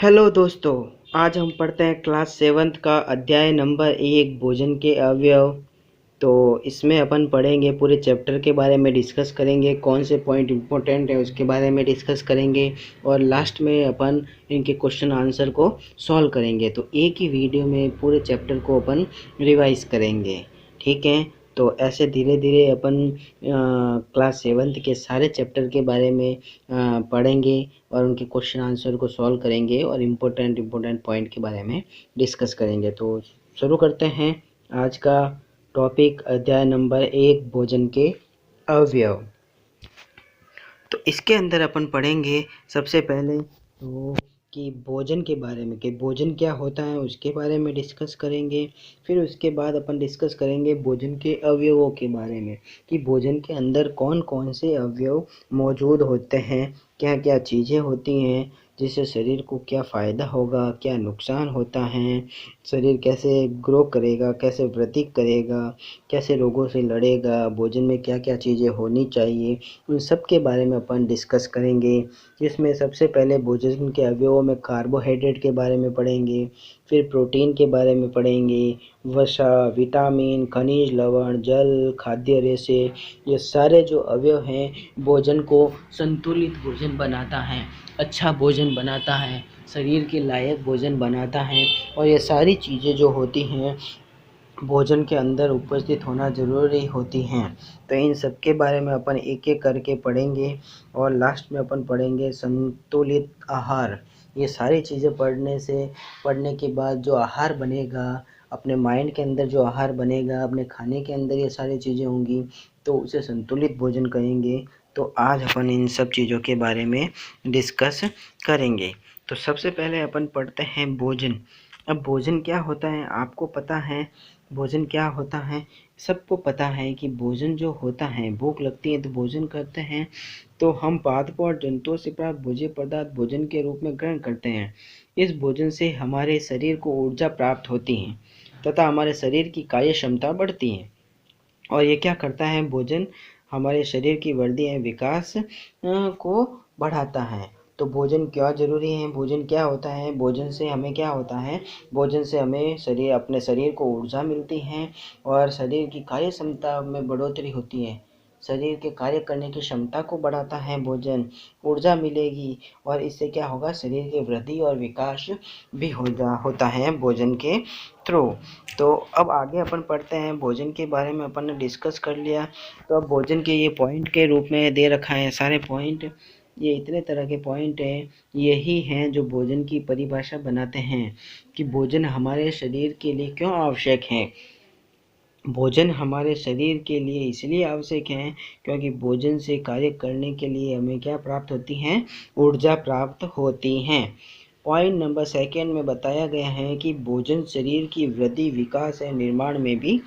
Hello दोस्तों, आज हम पढ़ते हैं क्लास 7th का अध्याय नंबर 1 भोजन के अवयव। तो इसमें अपन पढ़ेंगे, पूरे चैप्टर के बारे में डिस्कस करेंगे, कौन से पॉइंट इम्पोर्टेंट है उसके बारे में डिस्कस करेंगे और लास्ट में अपन इनके क्वेश्चन आंसर को सॉल्व करेंगे। तो एक ही वीडियो में पूरे चैप्टर को अपन रिवाइज करेंगे, ठीक है। तो ऐसे धीरे धीरे अपन क्लास 7th के सारे चैप्टर के बारे में पढ़ेंगे और उनके क्वेश्चन आंसर को सॉल्व करेंगे और इम्पोर्टेंट पॉइंट के बारे में डिस्कस करेंगे। तो शुरू करते हैं आज का टॉपिक, अध्याय नंबर 1 भोजन के अवयव। तो इसके अंदर अपन पढ़ेंगे सबसे पहले तो कि भोजन के बारे में, कि भोजन क्या होता है उसके बारे में डिस्कस करेंगे। फिर उसके बाद अपन डिस्कस करेंगे भोजन के अवयवों के बारे में, कि भोजन के अंदर कौन कौन से अवयव मौजूद होते हैं, क्या क्या चीज़ें होती हैं, जिससे शरीर को क्या फ़ायदा होगा, क्या नुकसान होता है, शरीर कैसे ग्रो करेगा, कैसे वृद्धि करेगा, कैसे रोगों से लड़ेगा, भोजन में क्या क्या चीज़ें होनी चाहिए, उन सब के बारे में अपन डिस्कस करेंगे। जिसमें सबसे पहले भोजन के अवयवों में कार्बोहाइड्रेट के बारे में पढ़ेंगे, फिर प्रोटीन के बारे में पढ़ेंगे, वसा, विटामिन, खनिज लवण, जल, खाद्य रेशे, ये सारे जो अवयव हैं भोजन को संतुलित भोजन बनाता है, अच्छा भोजन बनाता है, शरीर के लायक भोजन बनाता है। और ये सारी चीज़ें जो होती हैं भोजन के अंदर उपस्थित होना ज़रूरी होती हैं। तो इन सब के बारे में अपन एक एक करके पढ़ेंगे और लास्ट में अपन पढ़ेंगे संतुलित आहार। ये सारी चीज़ें पढ़ने के बाद जो आहार बनेगा, अपने माइंड के अंदर जो आहार बनेगा, अपने खाने के अंदर ये सारी चीज़ें होंगी, तो उसे संतुलित भोजन कहेंगे। तो आज अपन इन सब चीज़ों के बारे में डिस्कस करेंगे। तो सबसे पहले अपन पढ़ते हैं भोजन। अब भोजन क्या होता है आपको पता है? भोजन क्या होता है? सबको पता है कि भोजन जो होता है, भूख लगती है तो भोजन करते हैं। तो हम पादपों और जंतुओं से प्राप्त भोज्य पदार्थ भोजन के रूप में ग्रहण करते हैं। इस भोजन से हमारे शरीर को ऊर्जा प्राप्त होती है तथा हमारे शरीर की कार्य क्षमता बढ़ती है। और ये क्या करता है भोजन? हमारे शरीर की वृद्धि एवं विकास को बढ़ाता है। तो भोजन क्यों जरूरी है? भोजन क्या होता है? भोजन से हमें क्या होता है? भोजन से हमें अपने शरीर को ऊर्जा मिलती है और शरीर की कार्य क्षमता में बढ़ोतरी होती है। शरीर के कार्य करने की क्षमता को बढ़ाता है भोजन, ऊर्जा मिलेगी और इससे क्या होगा? शरीर की वृद्धि और विकास भी होता है भोजन के थ्रू। तो अब आगे अपन पढ़ते हैं, भोजन के बारे में अपन ने डिस्कस कर लिया। तो अब भोजन के ये पॉइंट के रूप में दे रखा है सारे पॉइंट, ये इतने तरह के पॉइंट हैं, यही हैं जो भोजन की परिभाषा बनाते हैं कि भोजन हमारे शरीर के लिए क्यों आवश्यक है। भोजन हमारे शरीर के लिए इसलिए आवश्यक है क्योंकि भोजन से कार्य करने के लिए हमें क्या प्राप्त होती हैं? ऊर्जा प्राप्त होती हैं। पॉइंट नंबर 2 में बताया गया है कि भोजन शरीर की वृद्धि, विकास और निर्माण में भी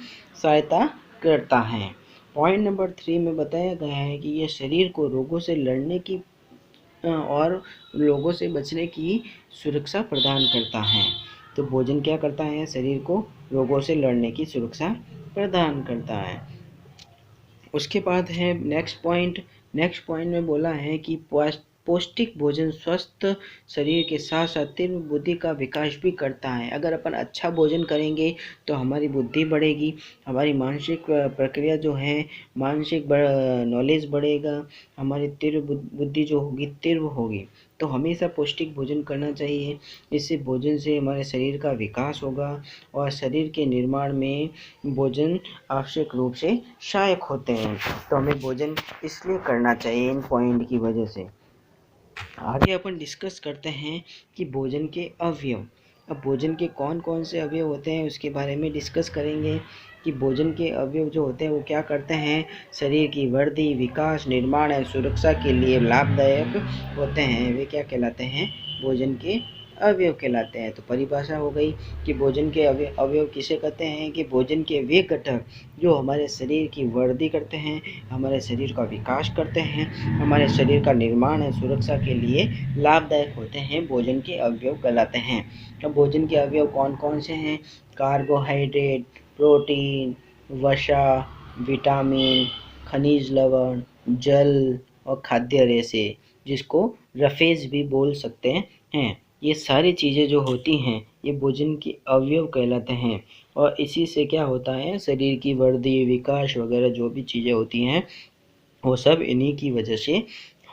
सहायता करता है। पॉइंट नंबर 3 में बताया गया है कि यह शरीर को रोगों से लड़ने की और लोगों से बचने की सुरक्षा प्रदान करता है। तो भोजन क्या करता है? शरीर को रोगों से लड़ने की सुरक्षा प्रदान करता है। उसके बाद है नेक्स्ट पॉइंट में बोला है कि पौष्टिक भोजन स्वस्थ शरीर के साथ साथ तीव्र बुद्धि का विकास भी करता है। अगर अपन अच्छा भोजन करेंगे तो हमारी बुद्धि बढ़ेगी, हमारी मानसिक प्रक्रिया जो है, मानसिक नॉलेज बढ़ेगा, हमारी तीव्र बुद्धि जो होगी तीव्र होगी। तो हमेशा पौष्टिक भोजन करना चाहिए। इससे भोजन से हमारे शरीर का विकास होगा और शरीर के निर्माण में भोजन आवश्यक रूप से सहायक होते हैं। तो हमें भोजन इसलिए करना चाहिए इन पॉइंट की वजह से। आगे अपन डिस्कस करते हैं कि भोजन के अवयव। अब भोजन के कौन कौन से अवयव होते हैं उसके बारे में डिस्कस करेंगे कि भोजन के अवयव जो होते हैं वो क्या करते हैं? शरीर की वृद्धि, विकास, निर्माण और सुरक्षा के लिए लाभदायक होते हैं। वे क्या कहलाते हैं? भोजन के अवयव कहलाते हैं। तो परिभाषा हो गई कि भोजन के अवयव किसे कहते हैं? कि भोजन के वे घटक जो हमारे शरीर की वृद्धि करते हैं, हमारे शरीर का विकास करते हैं, हमारे शरीर का निर्माण और सुरक्षा के लिए लाभदायक होते हैं, भोजन के अवयव कहलाते हैं। अब भोजन के अवयव कौन कौन से हैं? कार्बोहाइड्रेट, प्रोटीन, वसा, विटामिन, खनिज लवण, जल और खाद्य रेशे, जिसको रफेज भी बोल सकते हैं। ये सारी चीज़ें जो होती हैं ये भोजन के अवयव कहलाते हैं और इसी से क्या होता है, शरीर की वृद्धि, विकास वगैरह जो भी चीज़ें होती हैं वो सब इन्हीं की वजह से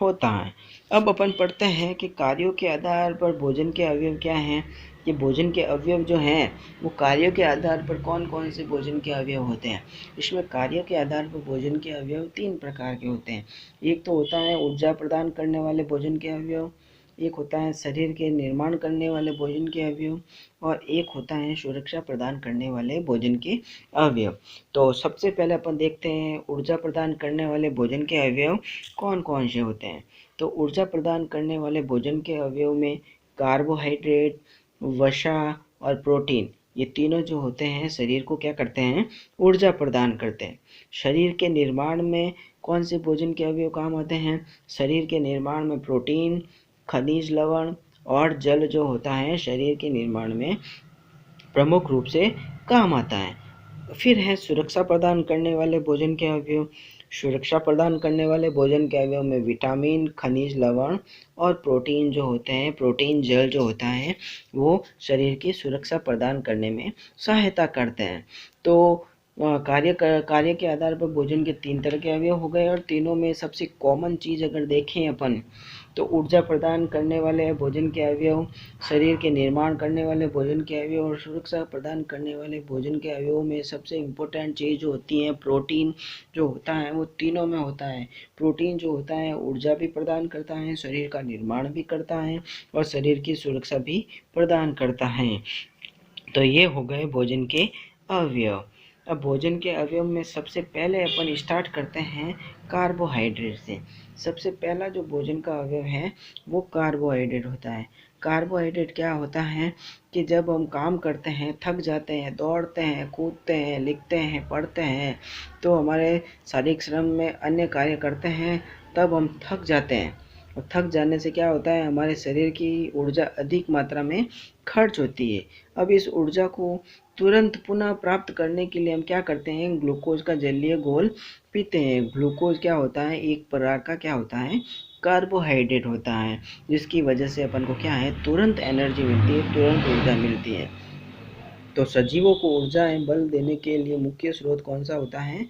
होता है। अब अपन पढ़ते हैं कि कार्यों के आधार पर भोजन के अवयव क्या हैं। ये भोजन के अवयव जो हैं वो कार्यों के आधार पर कौन कौन से भोजन के अवयव होते हैं। इसमें कार्यों के आधार पर भोजन के अवयव 3 प्रकार के होते हैं। एक तो होता है ऊर्जा प्रदान करने वाले भोजन के अवयव, एक होता है शरीर के निर्माण करने वाले भोजन के अवयव और एक होता है सुरक्षा प्रदान करने वाले भोजन के अवयव। तो सबसे पहले अपन देखते हैं ऊर्जा प्रदान करने वाले भोजन के अवयव कौन कौन से होते हैं। तो ऊर्जा प्रदान करने वाले भोजन के अवयव में कार्बोहाइड्रेट, वसा और प्रोटीन, ये तीनों जो होते हैं शरीर को क्या करते हैं, ऊर्जा प्रदान करते हैं। शरीर के निर्माण में कौन से भोजन के अवयव काम आते हैं। शरीर के निर्माण में प्रोटीन, खनिज लवण और जल जो होता है शरीर के निर्माण में प्रमुख रूप से काम आता है। फिर है सुरक्षा प्रदान करने वाले भोजन के अवयव। सुरक्षा प्रदान करने वाले भोजन के अवयव में विटामिन, खनिज लवण और प्रोटीन जो होते हैं, प्रोटीन जल जो होता है वो शरीर की सुरक्षा प्रदान करने में सहायता करते हैं। तो कार्य के आधार पर भोजन के 3 तरह के अवयव हो गए और तीनों में सबसे कॉमन चीज़ अगर देखें अपन तो ऊर्जा प्रदान करने वाले भोजन के अवयव, शरीर के निर्माण करने वाले भोजन के अवयव और सुरक्षा प्रदान करने वाले भोजन के अवयवों में सबसे इम्पोर्टेंट चीज़ जो होती है प्रोटीन जो होता है वो तीनों में होता है। प्रोटीन जो होता है ऊर्जा भी प्रदान करता है, शरीर का निर्माण भी करता है और शरीर की सुरक्षा भी प्रदान करता है। तो ये हो गए भोजन के अवयव। अब भोजन के अवयव में सबसे पहले अपन स्टार्ट करते हैं कार्बोहाइड्रेट से। सबसे पहला जो भोजन का अवयव है वो कार्बोहाइड्रेट होता है। कार्बोहाइड्रेट क्या होता है कि जब हम काम करते हैं, थक जाते हैं, दौड़ते हैं, कूदते हैं, लिखते हैं, पढ़ते हैं, तो हमारे शारीरिक श्रम में अन्य कार्य करते हैं, तब हम थक जाते हैं और थक जाने से क्या होता है, हमारे शरीर की ऊर्जा अधिक मात्रा में खर्च होती है। अब इस ऊर्जा को तुरंत पुनः प्राप्त करने के लिए हम क्या करते हैं, ग्लूकोज का जलीय घोल पीते हैं। ग्लूकोज क्या होता है, एक प्रकार का क्या होता है, कार्बोहाइड्रेट होता है, जिसकी वजह से अपन को क्या है, तुरंत एनर्जी मिलती है, तुरंत ऊर्जा मिलती है। तो सजीवों को ऊर्जा एवं बल देने के लिए मुख्य स्रोत कौन सा होता है,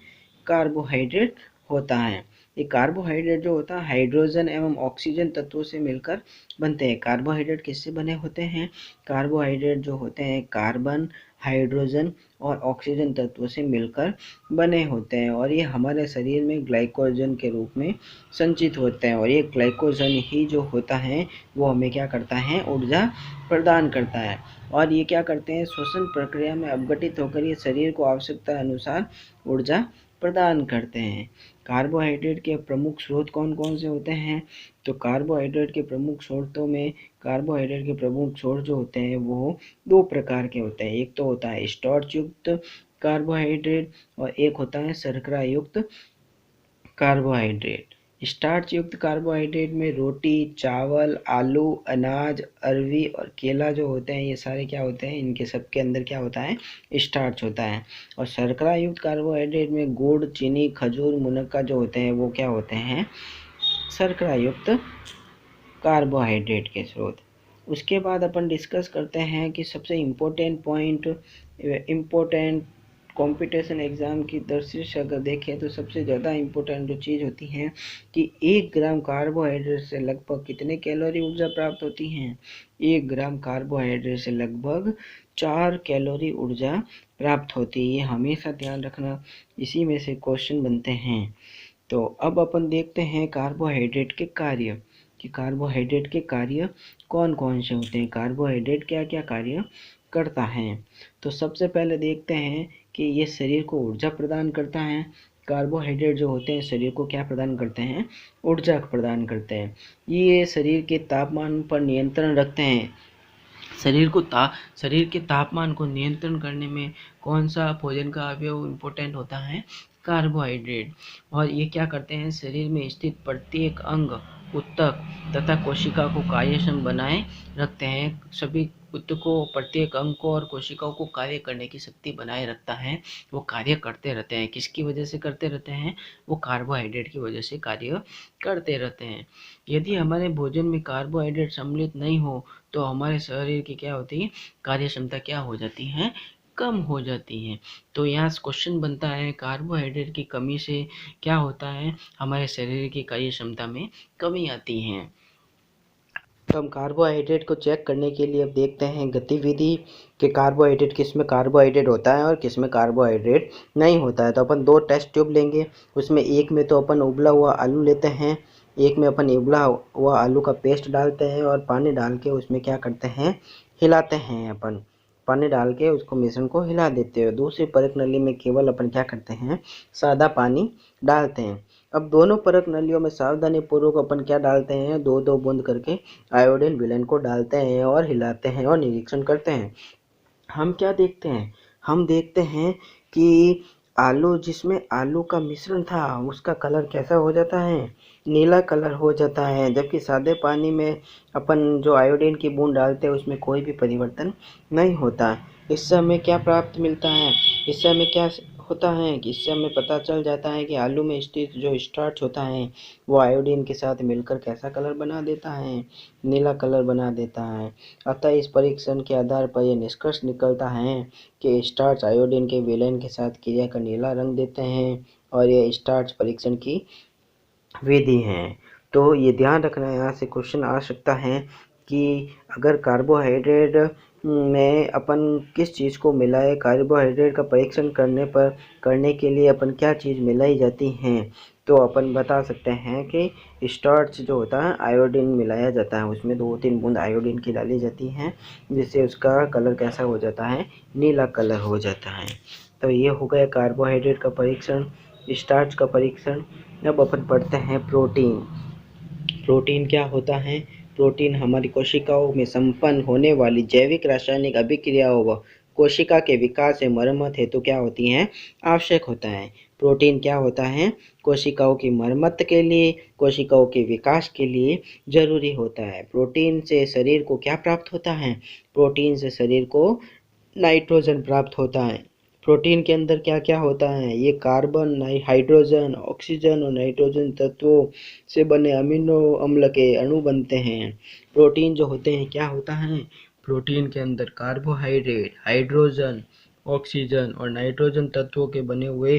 कार्बोहाइड्रेट होता है। ये कार्बोहाइड्रेट जो होता है हाइड्रोजन एवं ऑक्सीजन तत्वों से मिलकर बनते हैं। कार्बोहाइड्रेट किससे बने होते हैं, कार्बोहाइड्रेट जो होते हैं कार्बन, हाइड्रोजन और ऑक्सीजन तत्वों से मिलकर बने होते हैं और ये हमारे शरीर में ग्लाइकोजन के रूप में संचित होते हैं और ये ग्लाइकोजन ही जो होता है वो हमें क्या करता है, ऊर्जा प्रदान करता है और ये क्या करते हैं, श्वसन प्रक्रिया में अपघटित होकर ये शरीर को आवश्यकता अनुसार ऊर्जा प्रदान करते हैं। कार्बोहाइड्रेट के प्रमुख स्रोत कौन कौन से होते हैं, तो कार्बोहाइड्रेट के प्रमुख स्रोतों में कार्बोहाइड्रेट के प्रमुख स्रोत जो होते हैं वो 2 प्रकार के होते हैं। एक तो होता है स्टार्च युक्त कार्बोहाइड्रेट और एक होता है शर्करा युक्त कार्बोहाइड्रेट। स्टार्च युक्त कार्बोहाइड्रेट में रोटी, चावल, आलू, अनाज, अरवी और केला जो होते हैं ये सारे क्या होते हैं, इनके सबके अंदर क्या होता है, स्टार्च होता है। और शर्करा युक्त कार्बोहाइड्रेट में गुड़, चीनी, खजूर, मुनक्का जो होते हैं वो क्या होते हैं, शर्करा युक्त कार्बोहाइड्रेट के स्रोत। उसके बाद अपन डिस्कस करते हैं कि सबसे important point, important competition exam की दृष्टि से अगर देखें तो सबसे ज़्यादा इम्पोर्टेंट जो चीज़ होती है कि 1 ग्राम कार्बोहाइड्रेट से लगभग कितने कैलोरी ऊर्जा प्राप्त होती हैं, 1 ग्राम कार्बोहाइड्रेट से लगभग 4 कैलोरी ऊर्जा प्राप्त होती है। ये हमेशा ध्यान रखना, इसी में से क्वेश्चन बनते हैं। तो अब अपन देखते हैं कार्बोहाइड्रेट के कार्य कि कार्बोहाइड्रेट के कार्य कौन कौन से होते हैं, कार्बोहाइड्रेट क्या क्या कार्य करता है। तो सबसे पहले देखते हैं कि ये शरीर को ऊर्जा प्रदान करता है। कार्बोहाइड्रेट जो होते हैं शरीर को क्या प्रदान करते हैं, ऊर्जा प्रदान करते हैं। ये शरीर के तापमान पर नियंत्रण रखते हैं। शरीर के तापमान को नियंत्रण करने में कौन सा भोजन का अवयव इम्पोर्टेंट होता है, कार्बोहाइड्रेट। और ये क्या करते हैं, शरीर में स्थित प्रत्येक अंग, ऊतक तथा कोशिका को कार्यक्षम बनाए रखते हैं। सभी ऊतकों, प्रत्येक अंग को और कोशिकाओं को कार्य करने की शक्ति बनाए रखता है, वो कार्य करते रहते हैं। किसकी वजह से करते रहते हैं? वो कार्बोहाइड्रेट की वजह से कार्य करते रहते हैं। यदि हमारे भोजन में कार्बोहाइड्रेट सम्मिलित नहीं हो तो हमारे शरीर की क्या होती है? कार्य क्षमता क्या हो जाती है? कम हो जाती है। तो यहाँ क्वेश्चन बनता है, कार्बोहाइड्रेट की कमी से क्या होता है? हमारे शरीर की कार्य क्षमता में कमी आती है। तो हम कार्बोहाइड्रेट को चेक करने के लिए अब देखते हैं गतिविधि कि कार्बोहाइड्रेट किस में कार्बोहाइड्रेट होता है और किस में कार्बोहाइड्रेट नहीं होता है। तो अपन 2 टेस्ट ट्यूब लेंगे, उसमें एक में तो अपन उबला हुआ आलू लेते हैं, एक में अपन उबला हुआ आलू का पेस्ट डालते हैं और पानी डाल के उसमें क्या करते हैं? हिलाते हैं। अपन पानी डाल के उसको मिश्रण को हिला देते हैं। दूसरी परत नली में केवल अपन क्या करते हैं? सादा पानी डालते हैं। अब दोनों परत नलियों में सावधानी पूर्वक अपन क्या डालते हैं? 2-2 बूंद करके आयोडीन विलयन को डालते हैं और हिलाते हैं और निरीक्षण करते हैं। हम क्या देखते हैं? हम देखते हैं कि आलू, जिसमें आलू का मिश्रण था, उसका कलर कैसा हो जाता है? नीला कलर हो जाता है। जबकि सादे पानी में अपन जो आयोडीन की बूंद डालते हैं उसमें कोई भी परिवर्तन नहीं होता। इससे हमें क्या प्राप्त मिलता है? इससे हमें क्या होता है कि इससे हमें पता चल जाता है कि आलू में स्थित जो स्टार्च होता है वो आयोडीन के साथ मिलकर कैसा कलर बना देता है? नीला कलर बना देता है। अतः इस परीक्षण के आधार पर यह निष्कर्ष निकलता है कि स्टार्च आयोडीन के विलयन के साथ क्रिया कर नीला रंग देते हैं और यह स्टार्च परीक्षण की विधि है। तो ये ध्यान रखना, यहाँ से क्वेश्चन आ सकता है कि अगर कार्बोहाइड्रेट में अपन किस चीज़ को मिलाए, कार्बोहाइड्रेट का परीक्षण करने के लिए अपन क्या चीज़ मिलाई जाती हैं, तो अपन बता सकते हैं कि स्टार्च जो होता है आयोडीन मिलाया जाता है, उसमें 2-3 बूंद आयोडीन की डाली जाती हैं, जिससे उसका कलर कैसा हो जाता है? नीला कलर हो जाता है। तो ये हो गया कार्बोहाइड्रेट का परीक्षण, स्टार्च का परीक्षण। अब अपन पढ़ते हैं प्रोटीन। प्रोटीन क्या होता है? प्रोटीन हमारी कोशिकाओं में संपन्न होने वाली जैविक रासायनिक अभिक्रियाओं व कोशिका के विकास एवं मरम्मत हेतु क्या होती हैं? आवश्यक होता है। प्रोटीन क्या होता है? कोशिकाओं की मरम्मत के लिए, कोशिकाओं के विकास के लिए जरूरी होता है। प्रोटीन से शरीर को क्या प्राप्त होता है? प्रोटीन से शरीर को नाइट्रोजन प्राप्त होता है। प्रोटीन के अंदर क्या क्या होता है? ये कार्बन, हाइड्रोजन, ऑक्सीजन और नाइट्रोजन तत्वों से बने अमीनो अम्ल के अणु बनते हैं। प्रोटीन जो होते हैं क्या होता है? प्रोटीन के अंदर कार्बोहाइड्रेट, हाइड्रोजन, ऑक्सीजन और नाइट्रोजन तत्वों के बने हुए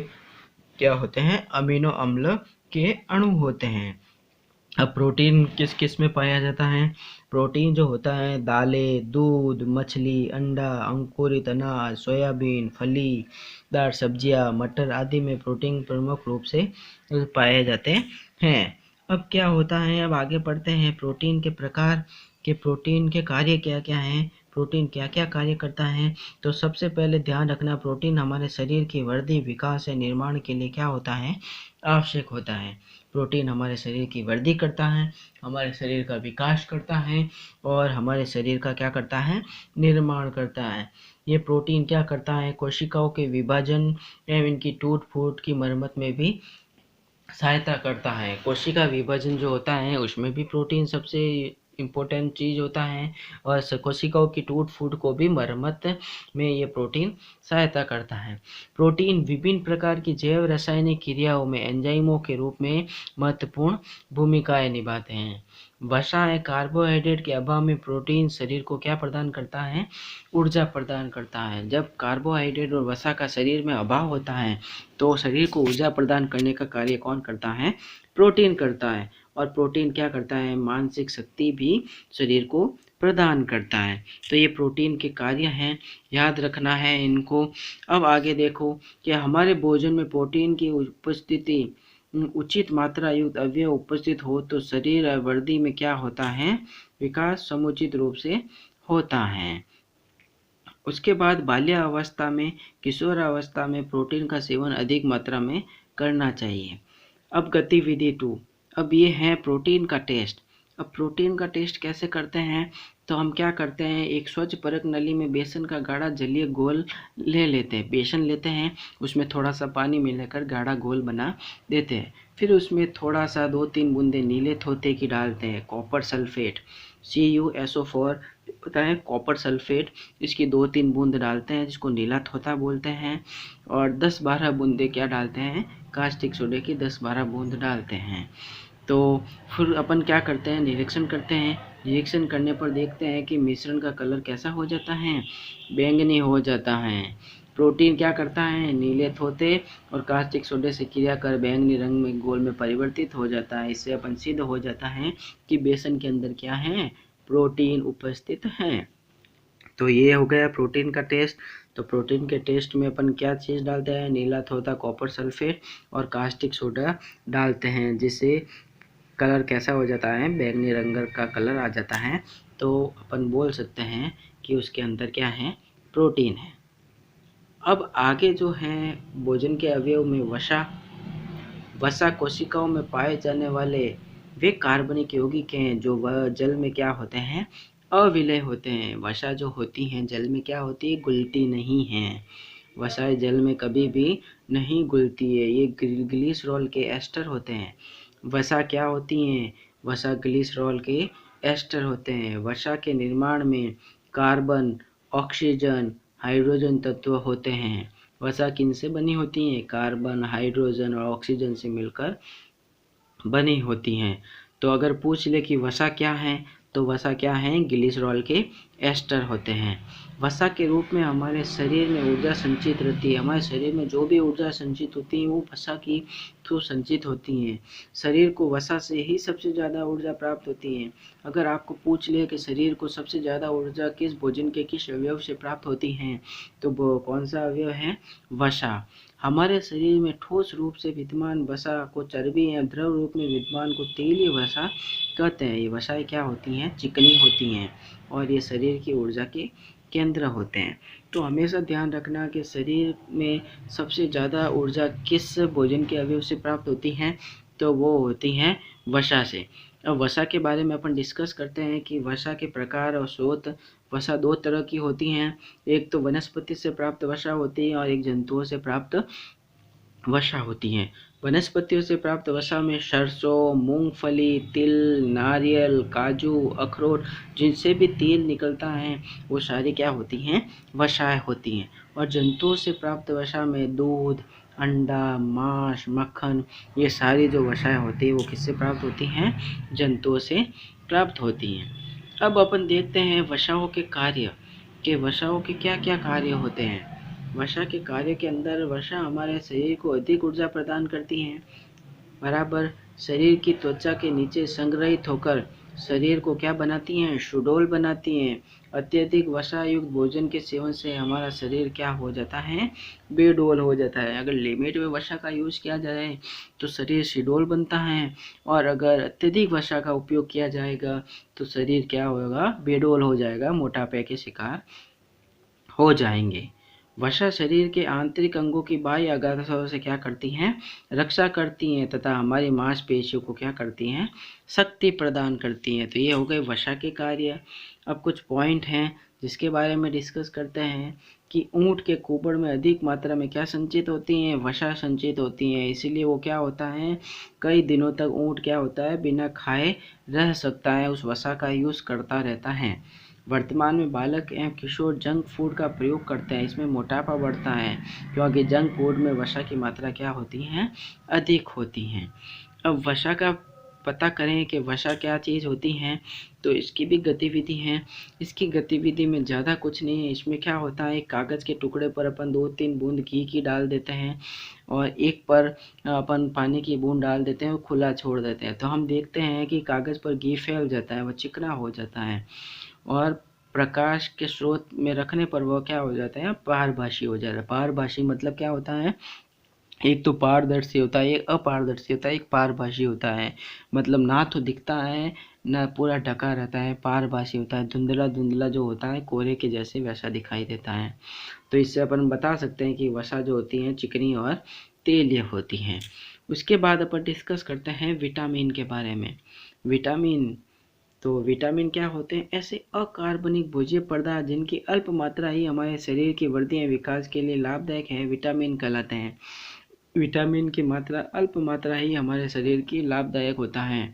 क्या होते हैं? अमीनो अम्ल के अणु होते हैं। अब प्रोटीन किस किस में पाया जाता है? प्रोटीन जो होता है दालें, दूध, मछली, अंडा, अंकुरित अनाज, सोयाबीन, फलीदार सब्जियां, मटर आदि में प्रोटीन प्रमुख रूप से पाए जाते हैं। अब क्या होता है? अब आगे पढ़ते हैं प्रोटीन के प्रकार के प्रोटीन के कार्य क्या क्या हैं, प्रोटीन क्या क्या कार्य करता है। तो सबसे पहले ध्यान रखना, प्रोटीन हमारे शरीर की वृद्धि, विकास या निर्माण के लिए क्या होता है? आवश्यक होता है। प्रोटीन हमारे शरीर की वृद्धि करता है, हमारे शरीर का विकास करता है और हमारे शरीर का क्या करता है? निर्माण करता है। ये प्रोटीन क्या करता है? कोशिकाओं के विभाजन एवं इनकी टूट फूट की मरम्मत में भी सहायता करता है। कोशिका विभाजन जो होता है उसमें भी प्रोटीन सबसे इम्पोर्टेंट चीज़ होता है और कोशिकाओं की टूट फूट को भी मरम्मत में ये प्रोटीन सहायता करता है। प्रोटीन विभिन्न प्रकार की जैव रासायनिक क्रियाओं में एंजाइमों के रूप में महत्वपूर्ण भूमिकाएं निभाते हैं। वसा है, कार्बोहाइड्रेट के अभाव में प्रोटीन शरीर को क्या प्रदान करता है? ऊर्जा प्रदान करता है। जब कार्बोहाइड्रेट और वसा का शरीर में अभाव होता है तो शरीर को ऊर्जा प्रदान करने का कार्य कौन करता है? प्रोटीन करता है। और प्रोटीन क्या करता है? मानसिक शक्ति भी शरीर को प्रदान करता है। तो ये प्रोटीन के कार्य हैं, याद रखना है इनको। अब आगे देखो कि हमारे भोजन में प्रोटीन की उपस्थिति, उचित मात्रा युक्त अवयव उपस्थित हो तो शरीर और वृद्धि में क्या होता है? विकास समुचित रूप से होता है। उसके बाद बाल्यावस्था में, किशोरावस्था में प्रोटीन का सेवन अधिक मात्रा में करना चाहिए। अब गतिविधि 2, अब ये है प्रोटीन का टेस्ट। अब प्रोटीन का टेस्ट कैसे करते हैं? तो हम क्या करते हैं, एक स्वच्छ परत नली में बेसन का गाढ़ा जलीय घोल ले लेते हैं। बेसन लेते हैं, उसमें थोड़ा सा पानी मिलाकर गाढ़ा घोल बना देते हैं। फिर उसमें थोड़ा सा 2-3 बूंदे नीले थोथे की डालते हैं, कॉपर सल्फेट। CuSO4 होता है कॉपर सल्फेट, इसकी 2-3 बूंद डालते हैं जिसको नीला थोथा बोलते हैं, और 10-12 बूंदे क्या डालते हैं, कास्टिक सोडे की 10-12 बूंद डालते हैं। तो फिर अपन क्या करते हैं, निरीक्षण करते हैं। निरीक्षण करने पर देखते हैं कि मिश्रण का कलर कैसा हो जाता है, बैंगनी हो जाता है। प्रोटीन क्या करता है, नीले थोथे और कास्टिक सोडे से क्रिया कर बैंगनी रंग में गोल में परिवर्तित हो जाता है। इससे अपन सिद्ध हो जाता है कि बेसन के अंदर क्या है, प्रोटीन उपस्थित है। तो ये हो गया प्रोटीन का टेस्ट। तो प्रोटीन के टेस्ट में अपन क्या चीज़ डालते हैं, नीला थोथा कॉपर सल्फेट और कास्टिक सोडा डालते हैं, जिससे कलर कैसा हो जाता है, बैंगनी रंग का कलर आ जाता है। तो अपन बोल सकते हैं कि उसके अंदर क्या है, प्रोटीन है। अब आगे जो है भोजन के अवयव में वसा कोशिकाओं में पाए जाने वाले वे कार्बनिक यौगिक हैं जो वह जल में क्या होते हैं, अविलय होते हैं। वसा जो होती हैं जल में क्या होती है, घुलती नहीं हैं। वसाएं जल में कभी भी नहीं घुलती है, ये ग्लिसरॉल के एस्टर होते हैं। वसा क्या होती हैं, वसा ग्लिसरॉल के एस्टर होते हैं। वसा के निर्माण में कार्बन, ऑक्सीजन, हाइड्रोजन तत्व होते हैं। वसा किनसे बनी होती हैं, कार्बन, हाइड्रोजन और ऑक्सीजन से मिलकर बनी होती हैं। तो अगर पूछ ले कि वसा क्या है, तो वसा क्या है, ग्लिसरॉल के एस्टर होते हैं। वसा के रूप में हमारे शरीर में ऊर्जा संचित रहती है। हमारे शरीर में जो भी ऊर्जा संचित होती है वो वसा की थ्रू संचित होती हैं। शरीर को वसा से ही सबसे ज़्यादा ऊर्जा प्राप्त होती है। अगर आपको पूछ ले कि शरीर को सबसे ज़्यादा ऊर्जा किस भोजन के किस अवयव से प्राप्त होती है, तो वो कौन सा अवयव है, वसा। हमारे शरीर में ठोस रूप से विद्यमान वसा को चर्बी या द्रव रूप में विद्यमान को तेलीय वसा कहते हैं। ये वसाएं क्या होती हैं, चिकनी होती हैं और ये शरीर की ऊर्जा के केंद्र होते हैं। तो हमेशा ध्यान रखना कि शरीर में सबसे ज़्यादा ऊर्जा किस भोजन के अवयव से प्राप्त होती है, तो वो होती हैं वसा से। अब वसा के बारे में अपन डिस्कस करते हैं कि वसा के प्रकार और स्रोत। वसा दो तरह की होती हैं, एक तो वनस्पति से प्राप्त वसा होती है और एक जंतुओं से प्राप्त वसा होती हैं। वनस्पतियों से प्राप्त वसा में सरसों, मूंगफली, तिल, नारियल, काजू, अखरोट, जिनसे भी तेल निकलता है वो सारी क्या होती हैं, वसाएं होती हैं। और जंतुओं से प्राप्त वसा में दूध, अंडा, मांस, मक्खन, ये सारी जो वसाएं होती हैं वो किससे प्राप्त होती हैं, जंतुओं से प्राप्त होती हैं। अब अपन देखते हैं वसाओं के कार्य, कि वसाओं के क्या क्या कार्य होते हैं। वसा के कार्य के अंदर वसा हमारे शरीर को अधिक ऊर्जा प्रदान करती हैं, बराबर। शरीर की त्वचा के नीचे संग्रहित होकर शरीर को क्या बनाती हैं, सुडौल बनाती हैं। अत्यधिक वसा युक्त भोजन के सेवन से हमारा शरीर क्या हो जाता है, बेडौल हो जाता है। अगर लिमिट में वसा का यूज किया जाए तो शरीर सुडौल बनता है, और अगर अत्यधिक वसा का उपयोग किया जाएगा तो शरीर क्या होगा, बेडौल हो जाएगा, मोटापे के शिकार हो जाएंगे। वसा शरीर के आंतरिक अंगों की बाह्य अग्रसरों से क्या करती हैं, रक्षा करती हैं तथा हमारी मांसपेशियों को क्या करती हैं, शक्ति प्रदान करती हैं। तो ये हो गए वसा के कार्य। अब कुछ पॉइंट हैं जिसके बारे में डिस्कस करते हैं कि ऊंट के कुबड़ में अधिक मात्रा में क्या संचित होती हैं, वसा संचित होती हैं। इसीलिए वो क्या होता है, कई दिनों तक ऊंट क्या होता है, बिना खाए रह सकता है, उस वसा का यूज करता रहता है। वर्तमान में बालक एवं किशोर जंक फूड का प्रयोग करते हैं, इसमें मोटापा बढ़ता है क्योंकि जंक फूड में वसा की मात्रा क्या होती है, अधिक होती है। अब वसा का पता करें कि वसा क्या चीज़ होती है, तो इसकी भी गतिविधि है। इसकी गतिविधि में ज़्यादा कुछ नहीं है। इसमें क्या होता है, एक कागज़ के टुकड़े पर अपन 2-3 बूंद घी की डाल देते हैं और एक पर अपन पानी की बूंद डाल देते हैं और खुला छोड़ देते हैं। तो हम देखते हैं कि कागज़ पर घी फैल जाता है, वह चिकना हो जाता है, और प्रकाश के स्रोत में रखने पर वह क्या हो जाता है, पारभासी हो जाता है। पारभासी मतलब क्या होता है, एक तो पारदर्शी होता है, एक अपारदर्शी होता है, एक पारभासी होता है। मतलब ना तो दिखता है ना पूरा ढका रहता है, पारभासी होता है। धुंधला धुंधला जो होता है कोहरे के जैसे वैसा दिखाई देता है। तो इससे अपन बता सकते हैं कि वसा जो होती है चिकनी और तेलीय होती हैं। उसके बाद अपन डिस्कस करते हैं विटामिन के बारे में। विटामिन, तो विटामिन क्या होते हैं, ऐसे अकार्बनिक भोज्य पदार्थ जिनकी अल्प मात्रा ही हमारे शरीर की वृद्धि एवं विकास के लिए लाभदायक है, विटामिन कहलाते हैं। विटामिन की मात्रा अल्प मात्रा ही हमारे शरीर की लाभदायक होता है।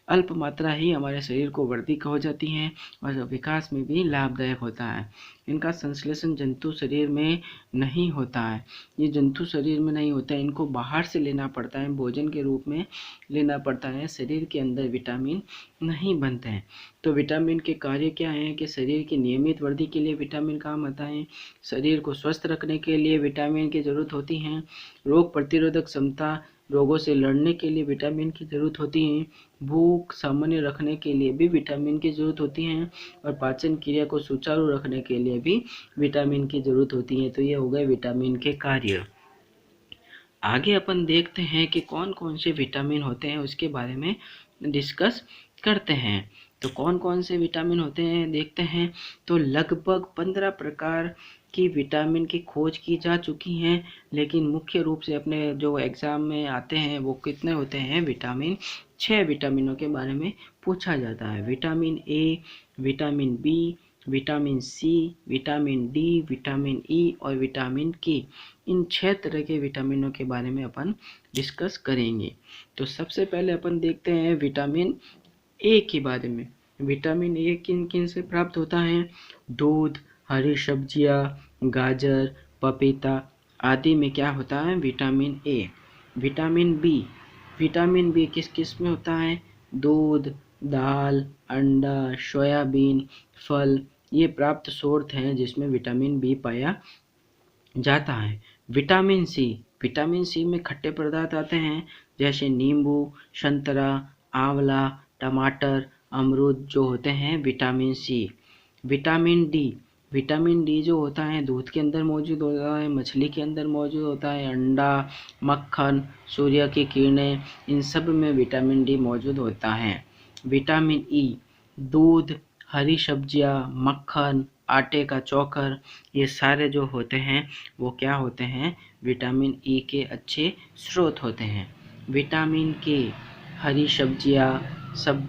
अल्प मात्रा ही हमारे शरीर को वर्धिक हो जाती हैं और विकास में भी लाभदायक होता है। इनका संश्लेषण जंतु शरीर में नहीं होता है। ये जंतु शरीर में नहीं होता है, इनको बाहर से लेना पड़ता है, भोजन के रूप में लेना पड़ता है। शरीर के अंदर विटामिन नहीं बनते हैं। तो विटामिन के कार्य क्या हैं कि शरीर की नियमित वृद्धि के लिए विटामिन काम आता है, शरीर को स्वस्थ रखने के लिए विटामिन की ज़रूरत होती है, रोग प्रतिरोधक क्षमता, रोगों से लड़ने के लिए विटामिन की ज़रूरत होती है, भूख सामान्य रखने के लिए भी विटामिन की ज़रूरत होती है और पाचन क्रिया को सुचारू रखने के लिए भी विटामिन की ज़रूरत होती है। तो ये हो गए विटामिन के कार्य। आगे अपन देखते हैं कि कौन कौन से विटामिन होते हैं, उसके बारे में डिस्कस करते हैं। तो कौन कौन से विटामिन होते हैं देखते हैं। तो लगभग 15 प्रकार की विटामिन की खोज की जा चुकी हैं, लेकिन मुख्य रूप से अपने जो एग्ज़ाम में आते हैं वो कितने होते हैं, विटामिन 6 विटामिनों के बारे में पूछा जाता है। Vitamin A, vitamin B, vitamin C, vitamin D, vitamin E और विटामिन के। इन 6 तरह के विटामिनों के बारे में अपन डिस्कस करेंगे। तो सबसे पहले अपन देखते हैं विटामिन ए के बारे में। विटामिन ए किन किन से प्राप्त होता है? दूध, हरी सब्जियां, गाजर, पपीता आदि में क्या होता है, vitamin A. Vitamin B, vitamin B किस किस में होता है? दूध, दाल, अंडा, सोयाबीन, फल, ये प्राप्त स्रोत हैं जिसमें विटामिन बी पाया जाता है। विटामिन सी, विटामिन सी में खट्टे पदार्थ आते हैं जैसे नींबू, संतरा, आंवला, टमाटर, अमरूद जो होते हैं vitamin C. Vitamin D, vitamin D जो होता है दूध के अंदर मौजूद होता है, मछली के अंदर मौजूद होता है, अंडा, मक्खन, सूर्य की किरणें, इन सब में विटामिन डी मौजूद होता है। विटामिन ई, दूध, हरी सब्जियां, मक्खन, आटे का चोकर, ये सारे जो होते हैं वो क्या होते हैं, विटामिन ई के अच्छे स्रोत होते हैं। विटामिन के, हरी सब्जियां, सब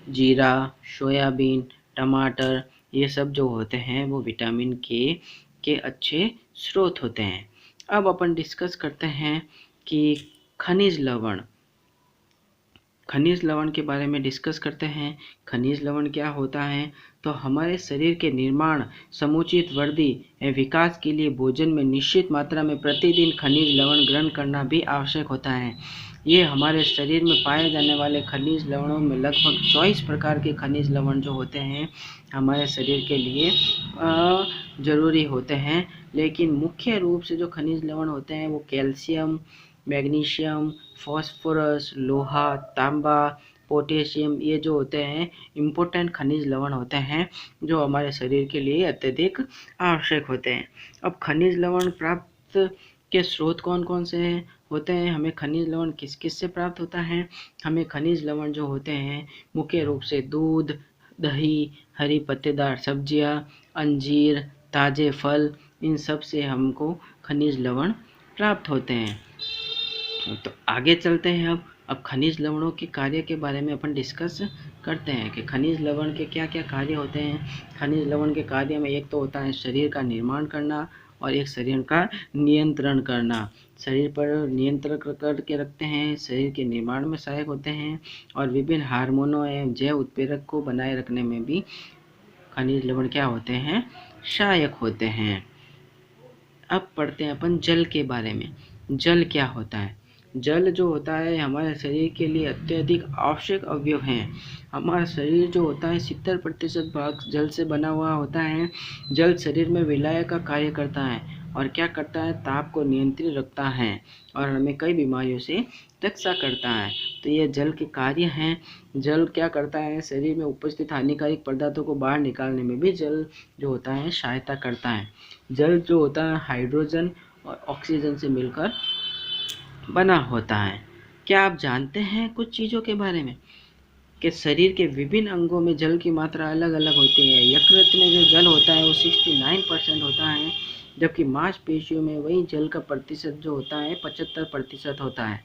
जीरा, सोयाबीन, टमाटर, ये सब जो होते हैं वो विटामिन के अच्छे स्रोत होते हैं। अब अपन डिस्कस करते हैं कि खनिज लवण, खनिज लवण के बारे में डिस्कस करते हैं। खनिज लवण क्या होता है? तो हमारे शरीर के निर्माण, समुचित वृद्धि एवं विकास के लिए भोजन में निश्चित मात्रा में प्रतिदिन खनिज लवण ग्रहण करना भी आवश्यक होता है। ये हमारे शरीर में पाए जाने वाले खनिज लवणों में लगभग 24 प्रकार के खनिज लवण जो होते हैं हमारे शरीर के लिए ज़रूरी होते हैं। लेकिन मुख्य रूप से जो खनिज लवण होते हैं वो कैल्शियम, मैग्नीशियम, फास्फोरस, लोहा, तांबा, पोटेशियम, ये जो होते हैं इम्पोर्टेंट खनिज लवण होते हैं जो हमारे शरीर के लिए अत्यधिक आवश्यक होते हैं। अब खनिज लवण प्राप्त के स्रोत कौन कौन से होते हैं? हमें खनिज लवण किस किस से प्राप्त होता है? हमें खनिज लवण जो होते हैं मुख्य रूप से दूध, दही, हरी पत्तेदार सब्जियां, अंजीर, ताज़े फल, इन सब से हमको खनिज लवण प्राप्त होते हैं। तो आगे चलते हैं। अब खनिज लवणों के कार्य के बारे में अपन डिस्कस करते हैं कि खनिज लवण के क्या क्या कार्य होते हैं। खनिज लवण के कार्य में एक तो होता है शरीर का निर्माण करना और एक शरीर का नियंत्रण करना। शरीर पर नियंत्रण करके रखते हैं, शरीर के निर्माण में सहायक होते हैं और विभिन्न हार्मोनों एवं जैव उत्प्रेरक को बनाए रखने में भी खनिज लवण क्या होते हैं, सहायक होते हैं। अब पढ़ते हैं अपन जल के बारे में। जल क्या होता है? जल जो होता है हमारे शरीर के लिए अत्यधिक आवश्यक अवयव है। हमारा शरीर जो होता है 70% भाग जल से बना हुआ होता है। जल शरीर में विलायक का कार्य करता है और क्या करता है, ताप को नियंत्रित रखता है और हमें कई बीमारियों से रक्षा करता है। तो ये जल के कार्य हैं। जल क्या करता है, शरीर में उपस्थित हानिकारक पदार्थों को बाहर निकालने में भी जल जो होता है सहायता करता है। जल जो होता है हाइड्रोजन और ऑक्सीजन से मिलकर बना होता है। क्या आप जानते हैं कुछ चीज़ों के बारे में कि शरीर के विभिन्न अंगों में जल की मात्रा अलग अलग होती है। यकृत में जो जल होता है वो 69% होता है, जबकि मांसपेशियों में वही जल का प्रतिशत जो होता है 75% होता है।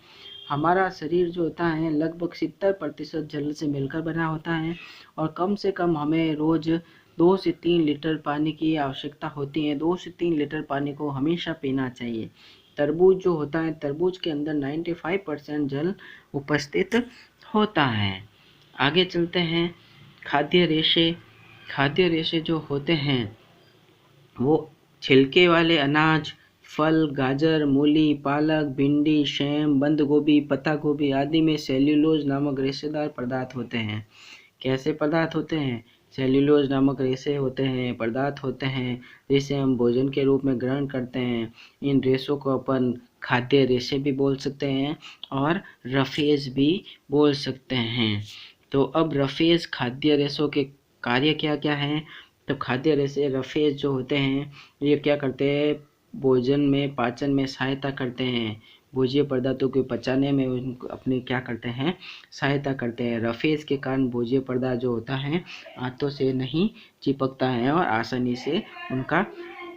हमारा शरीर जो होता है लगभग 70% जल से मिलकर बना होता है और कम से कम हमें रोज़ 2 से 3 लीटर पानी की आवश्यकता होती है। 2 से 3 लीटर पानी को हमेशा पीना चाहिए। तरबूज जो होता है, तरबूज के अंदर 95% जल उपस्थित होता है। आगे चलते हैं। खाद्य रेशे। खाद्य रेशे जो होते हैं वो छिलके वाले अनाज, फल, गाजर, मूली, पालक, भिंडी, सेम, बंद गोभी, पत्ता गोभी आदि में सेल्यूलोज नामक रेशेदार पदार्थ होते हैं। कैसे पदार्थ होते हैं? सेल्यूलोज नामक रेशे होते हैं, पदार्थ होते हैं जिसे हम भोजन के रूप में ग्रहण करते हैं। इन रेशों को अपन खाद्य रेशे भी बोल सकते हैं और रफेज भी बोल सकते हैं। तो अब रफेज खाद्य रेशों के कार्य क्या क्या हैं? तो खाद्य रेशे रफेज जो होते हैं ये क्या करते हैं? भोजन में पाचन में सहायता करते हैं। भोज्य पदार्थों को पचाने में उनको अपने क्या करते हैं? सहायता करते हैं। रफेज के कारण भोज्य पदार्थ जो होता है हाथों से नहीं चिपकता है और आसानी से उनका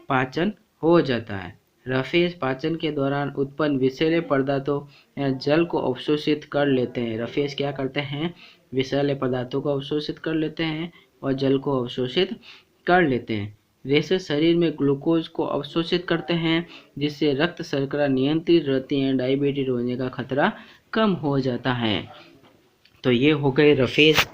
पाचन हो जाता है। रफेज पाचन के दौरान उत्पन्न विषैले पदार्थों या जल को अवशोषित कर लेते हैं। रफेज क्या करते हैं? विषैले पदार्थों को अवशोषित कर लेते हैं और जल को अवशोषित कर लेते हैं। रेशे शरीर में ग्लूकोज को अवशोषित करते हैं जिससे रक्त शर्करा नियंत्रित रहती है, डायबिटीज होने का खतरा कम हो जाता है। तो ये हो गए रफेज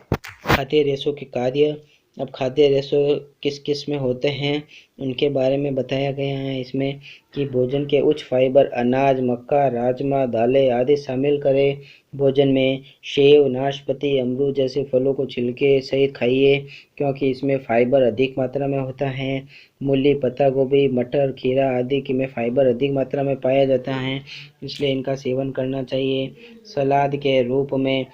खाद्य रेशों के कार्य। अब खाद्य रेशे किस किस में होते हैं उनके बारे में बताया गया है इसमें कि भोजन के उच्च फाइबर अनाज, मक्का, राजमा, दालें आदि शामिल करें। भोजन में सेव, नाशपाती, अमरूद जैसे फलों को छिलके सहित खाइए क्योंकि इसमें फाइबर अधिक मात्रा में होता है। मूली, पत्ता गोभी, मटर, खीरा आदि की में फाइबर अधिक मात्रा में पाया जाता है, इसलिए इनका सेवन करना चाहिए। सलाद के रूप में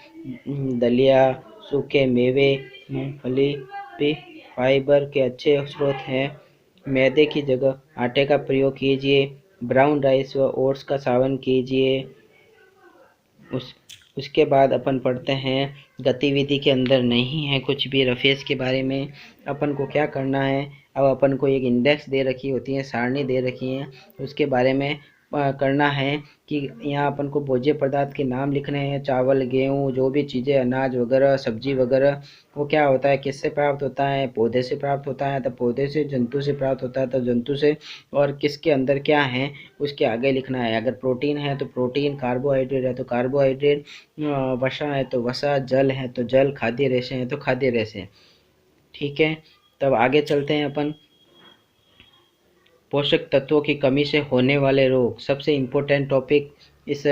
दलिया, सूखे मेवे, मूंगफली भी फाइबर के अच्छे स्रोत हैं। मैदे की जगह आटे का प्रयोग कीजिए। ब्राउन राइस व ओट्स का सेवन कीजिए। उसके बाद अपन पढ़ते हैं गतिविधि के अंदर नहीं है कुछ भी रफेज के बारे में। अपन को क्या करना है? अब अपन को एक इंडेक्स दे रखी होती है, सारणी दे रखी है, उसके बारे में करना है कि यहाँ अपन को भोज्य पदार्थ के नाम लिखने हैं। चावल, गेहूँ, जो भी चीज़ें अनाज वगैरह, सब्जी वगैरह, वो क्या होता है, किससे प्राप्त होता है? पौधे से प्राप्त होता है। तो पौधे से, जंतु से प्राप्त होता है तो जंतु से, और किसके अंदर क्या है उसके आगे लिखना है। अगर प्रोटीन है तो प्रोटीन, कार्बोहाइड्रेट है तो कार्बोहाइड्रेट, वसा है तो वसा, जल है तो जल, खाद्य रेशे हैं तो खाद्य रेशे। ठीक है, तब आगे चलते हैं अपन। पोषक तत्वों की कमी से होने वाले रोग, सबसे इम्पोर्टेंट टॉपिक इस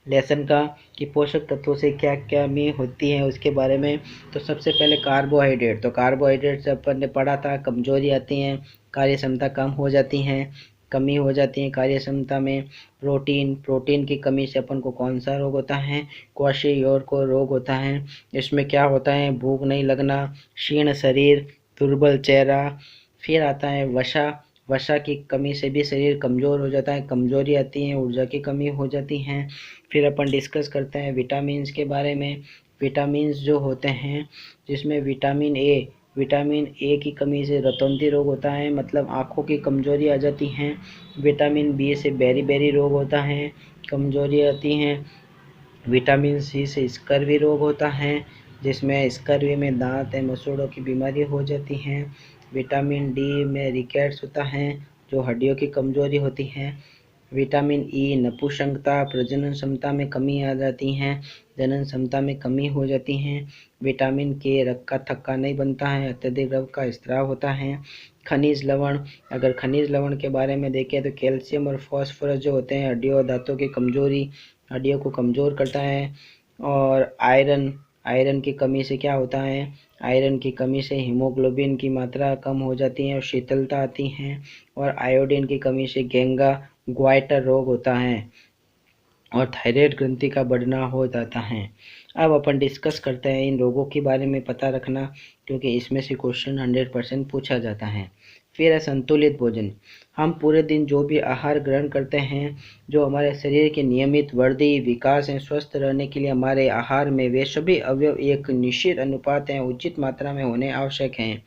लेसन का कि पोषक तत्वों से क्या क्या कमी होती है उसके बारे में। तो सबसे पहले कार्बोहाइड्रेट। तो कार्बोहाइड्रेट से अपन ने पढ़ा था कमजोरी आती है, कार्य क्षमता कम हो जाती है, कमी हो जाती है कार्य क्षमता में। प्रोटीन की कमी से अपन को कौन सा रोग होता है? क्वाशीयोर को रोग होता है। इसमें क्या होता है? भूख नहीं लगना, क्षीण शरीर, दुर्बल चेहरा। फिर आता है वसा। वसा की कमी से भी शरीर कमज़ोर हो जाता है, कमज़ोरी आती है, ऊर्जा की कमी हो जाती है। फिर अपन डिस्कस करते हैं विटामिन्स के बारे में। विटामिन्स जो होते हैं जिसमें विटामिन ए की कमी से रतौंधी रोग होता है, मतलब आँखों की कमज़ोरी आ जाती हैं। विटामिन बी से बेरी रोग होता है, कमज़ोरी आती हैं। विटामिन सी से स्कर्वी रोग होता है, जिसमें स्कर्वी में दांत या मसूड़ों की बीमारी हो जाती है। विटामिन डी में रिकेट्स होता है, जो हड्डियों की कमज़ोरी होती है। विटामिन ई नपुंसकता, प्रजनन क्षमता में कमी आ जाती है, जनन क्षमता में कमी हो जाती है। विटामिन के रक्का थक्का नहीं बनता है, अत्यधिक रक्त का स्त्राव होता है। खनिज लवण। अगर खनिज लवण के बारे में देखें तो कैल्शियम और फॉस्फोरस जो होते हैं हड्डियों और दांतों की कमजोरी, हड्डियों को कमज़ोर करता है। और आयरन की कमी से क्या होता है? आयरन की कमी से हीमोग्लोबिन की मात्रा कम हो जाती है और शीतलता आती है। और आयोडीन की कमी से गेंगा ग्वाइटर रोग होता है और थायराइड ग्रंथि का बढ़ना हो जाता है। अब अपन डिस्कस करते हैं इन रोगों के बारे में पता रखना, क्योंकि इसमें से क्वेश्चन 100% पूछा जाता है। फिर है संतुलित भोजन। हम पूरे दिन जो भी आहार ग्रहण करते हैं, जो हमारे शरीर के नियमित वृद्धि, विकास एवं स्वस्थ रहने के लिए हमारे आहार में वे सभी अवयव एक निश्चित अनुपात एवं उचित मात्रा में होने आवश्यक हैं,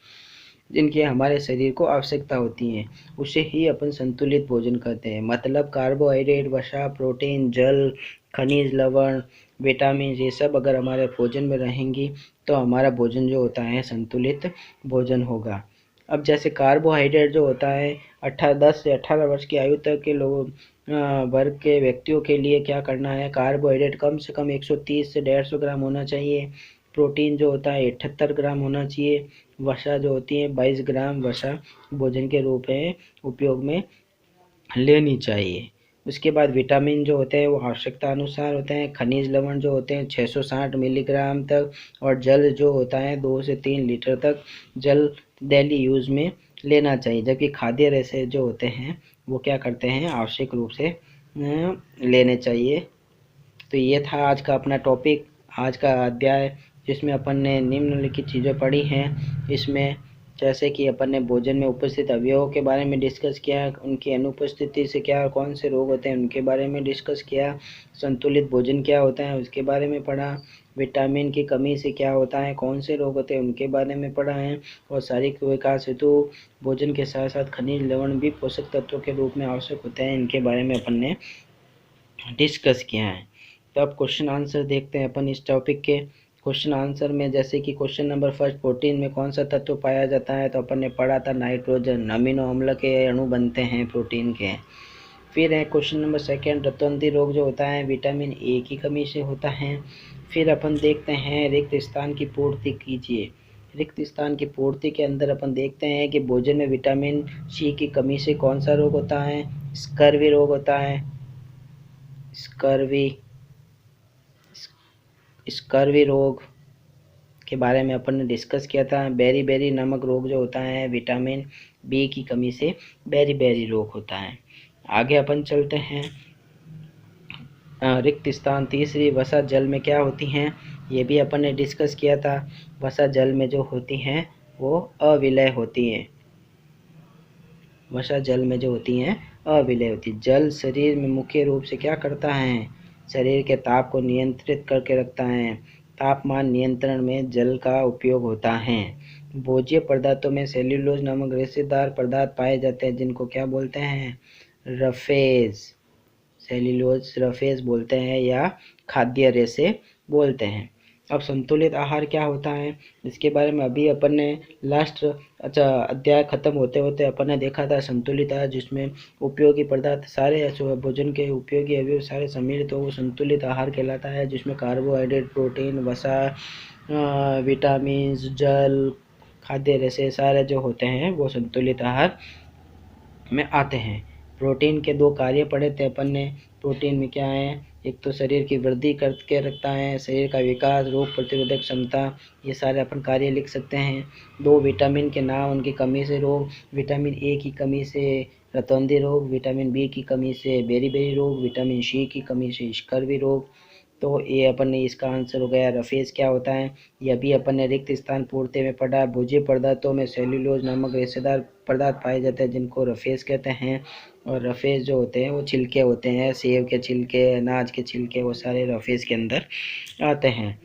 जिनकी हमारे शरीर को आवश्यकता होती है, उसे ही अपन संतुलित भोजन कहते हैं। मतलब कार्बोहाइड्रेट, वसा, प्रोटीन, जल, खनिज लवण, विटामिन, ये सब अगर हमारे भोजन में रहेंगी तो हमारा भोजन जो होता है संतुलित भोजन होगा। अब जैसे कार्बोहाइड्रेट जो होता है 10 से 18 वर्ष की आयु तक के लोगों वर्ग के व्यक्तियों के लिए क्या करना है? कार्बोहाइड्रेट कम से कम 130 से 150 ग्राम होना चाहिए। प्रोटीन जो होता है 78 ग्राम होना चाहिए। वसा जो होती है 22 ग्राम वसा भोजन के रूप में उपयोग में लेनी चाहिए। उसके बाद विटामिन जो होते हैं वो आवश्यकता अनुसार होते हैं। खनिज लवण जो होते हैं 660 मिलीग्राम तक, और जल जो होता है 2 से 3 लीटर तक जल डेली यूज़ में लेना चाहिए। जबकि खाद्य रेशे जो होते हैं वो क्या करते हैं, आवश्यक रूप से लेने चाहिए। तो ये था आज का अपना टॉपिक, आज का अध्याय, जिसमें अपन ने निम्नलिखित चीज़ें पढ़ी हैं। इसमें जैसे कि अपन ने भोजन में उपस्थित अवयवों के बारे में डिस्कस किया, उनकी अनुपस्थिति से क्या कौन से रोग होते हैं उनके बारे में डिस्कस किया, संतुलित भोजन क्या होता है उसके बारे में पढ़ा, विटामिन की कमी से क्या होता है, कौन से रोग होते हैं उनके बारे में पढ़ा है, और शारीरिक विकास हेतु भोजन के साथ साथ खनिज लवण भी पोषक तत्वों के रूप में आवश्यक होते हैं, इनके बारे में अपन ने डिस्कस किया है। तो अब क्वेश्चन आंसर देखते हैं अपन इस टॉपिक के। क्वेश्चन आंसर में जैसे कि क्वेश्चन नंबर फर्स्ट, प्रोटीन में कौन सा तत्व पाया जाता है, तो अपन ने पढ़ा था नाइट्रोजन। अमीनो अम्ल के अणु बनते हैं प्रोटीन के। फिर है क्वेश्चन नंबर सेकेंड, रतौंधी रोग जो होता है विटामिन ए की कमी से होता है। फिर अपन देखते हैं रिक्त स्थान की पूर्ति कीजिए। रिक्त स्थान की पूर्ति के अंदर अपन देखते हैं कि भोजन में विटामिन सी की कमी से कौन सा रोग होता है, स्कर्वी रोग होता है। स्कर्वी रोग के बारे में अपन ने डिस्कस किया था। बेरी बेरी नामक रोग जो होता है विटामिन बी की कमी से बेरी बेरी रोग होता है। आगे अपन चलते हैं। रिक्त स्थान तीसरी, वसा जल में क्या होती हैं, ये भी अपन ने डिस्कस किया था। वसा जल में जो होती हैं वो अविलय होती हैं। वसा जल में जो होती हैं अविलय होती। जल शरीर में मुख्य रूप से क्या करता है, शरीर के ताप को नियंत्रित करके रखता है। तापमान नियंत्रण में जल का उपयोग होता है। भोज्य पदार्थों में सेल्यूलोज नामक रेशेदार पदार्थ पाए जाते हैं, जिनको क्या बोलते हैं, रफेज। सेल्यूलोज रफेज बोलते हैं या खाद्य रेशे बोलते हैं। अब संतुलित आहार क्या होता है, इसके बारे में अभी अपन ने लास्ट अध्याय खत्म होते होते अपन ने देखा था संतुलित आहार, जिसमें उपयोगी पदार्थ सारे भोजन के उपयोगी अवयव सारे सम्मिलित हो वो संतुलित आहार कहलाता है, जिसमें कार्बोहाइड्रेट, प्रोटीन, वसा, विटामिन, जल, खाद्य रेशे सारे जो होते हैं वो संतुलित आहार में आते हैं। प्रोटीन के 2 कार्य पढ़े थे अपन ने। प्रोटीन में क्या है, एक तो शरीर की वृद्धि करके रखता है, शरीर का विकास, रोग प्रतिरोधक क्षमता, ये सारे अपन कार्य लिख सकते हैं। 2 विटामिन के नाम, उनकी कमी से रोग, विटामिन ए की कमी से रतौंधी रोग, विटामिन बी की कमी से बेरी बेरी रोग, विटामिन सी की कमी से स्कर्वी रोग। तो ये अपन ने इसका आंसर हो गया। रफेज क्या होता है, यह भी अपन ने रिक्त स्थान पूर्ति में पढ़ा। भोज्य पदार्थों में सेल्यूलोज नामक रेशेदार पदार्थ पाए जाते हैं, जिनको रफेज कहते हैं। और रफेज जो होते हैं वो छिलके होते हैं, सेब के छिलके, अनाज के छिलके, वो सारे रफेज के अंदर आते हैं।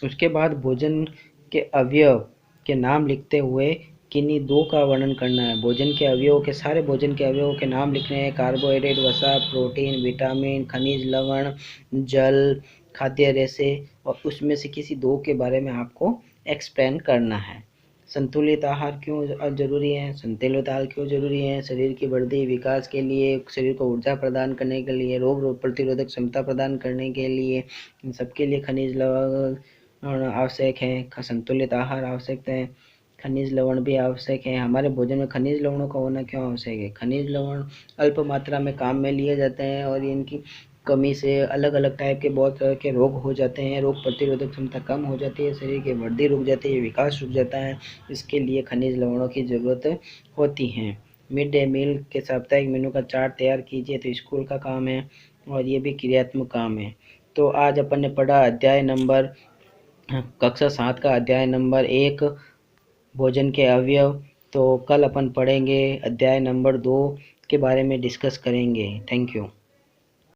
उसके बाद भोजन के अवयव के नाम लिखते हुए किन्हीं 2 का वर्णन करना है। भोजन के अवयवों के सारे भोजन के अवयवों के नाम लिखने हैं। कार्बोहाइड्रेट, वसा, प्रोटीन, विटामिन, खनिज लवण, जल, खाद्य रेशे, और उसमें से किसी 2 के बारे में आपको एक्सप्लेन करना है। संतुलित आहार क्यों जरूरी है, संतुलित आहार क्यों जरूरी है, शरीर की वृद्धि विकास के लिए, शरीर को ऊर्जा प्रदान करने के लिए, रोग प्रतिरोधक क्षमता प्रदान करने के लिए, इन सबके लिए खनिज लवण आवश्यक है, संतुलित आहार आवश्यक है, खनिज लवण भी आवश्यक है। हमारे भोजन में खनिज लवणों का होना क्यों आवश्यक है, खनिज लवण अल्प मात्रा में काम में लिए जाते हैं और इनकी कमी से अलग अलग टाइप के बहुत तरह के रोग हो जाते हैं। रोग प्रतिरोधक क्षमता कम हो जाती है, शरीर की वृद्धि रुक जाती है, विकास रुक जाता है। इसके लिए खनिज लवणों की ज़रूरत होती है। मिड डे मील के साप्ताहिक मेनू का चार्ट तैयार कीजिए, तो स्कूल का काम है और ये भी क्रियात्मक काम है। तो आज अपन ने पढ़ा अध्याय नंबर कक्षा 7 का अध्याय नंबर 1 भोजन के अवयव। तो कल अपन पढ़ेंगे अध्याय नंबर 2 के बारे में डिस्कस करेंगे। Thank you.